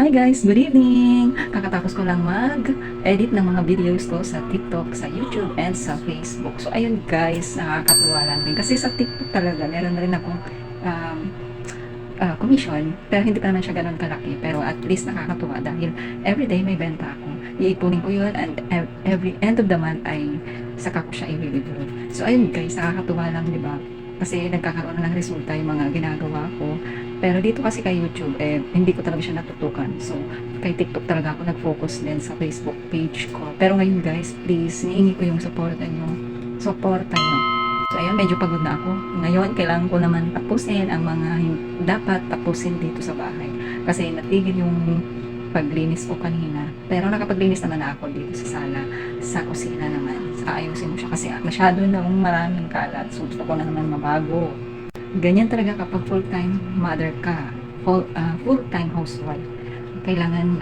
Hi guys, good evening! Kakatapos ko lang mag-edit ng mga videos ko sa TikTok, sa YouTube, and sa Facebook. So ayun guys, nakakatuwa lang din. Kasi sa TikTok talaga, meron na rin akong um, commission. Pero hindi pa naman siya ganun kalaki. Pero at least nakakatuwa dahil everyday may benta ako. Iipunin ko yun and every end of the month ay saka ko siya i-withdraw. So ayun guys, nakakatuwa lang, di ba? Kasi nagkakaroon na ng resulta yung mga ginagawa ko. Pero dito kasi kay YouTube, hindi ko talaga siya natutukan. So, kay TikTok talaga ako nag-focus din sa Facebook page ko. Pero ngayon guys, please, niingi ko yung supportan nyo. Supportan nyo. So, ayun, medyo pagod na ako. Ngayon, kailangan ko naman tapusin ang mga dapat tapusin dito sa bahay. Kasi natigil yung paglinis ko kanina. Pero nakapaglinis naman na ako dito sa sala, sa kusina naman. Ayusin mo siya kasi masyado na maraming kalat. So, gusto ko na naman mabago. Ganyan talaga kapag full-time mother ka, full-time housewife. Kailangan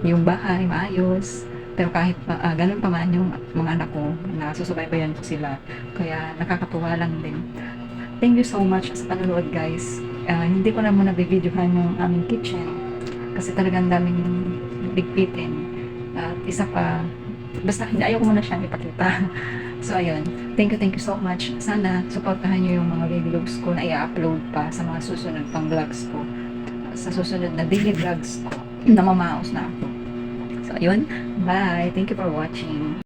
yung bahay maayos, pero kahit ganun pa man yung mga anak ko, nasusubaybayan ko sila. Kaya nakakatuwa lang din. Thank you so much sa panonood guys. Hindi ko na muna bibidyohan yung aming kitchen kasi talagang daming bigpitin. At isa pa, basta hindi ayaw ko muna siyang ipakita. So, ayun. Thank you so much. Sana, supportahan niyo yung mga videos ko na i-upload pa sa mga susunod pang vlogs ko. Sa susunod na daily vlogs ko na mamaos na ako. So, ayun. Bye. Thank you for watching.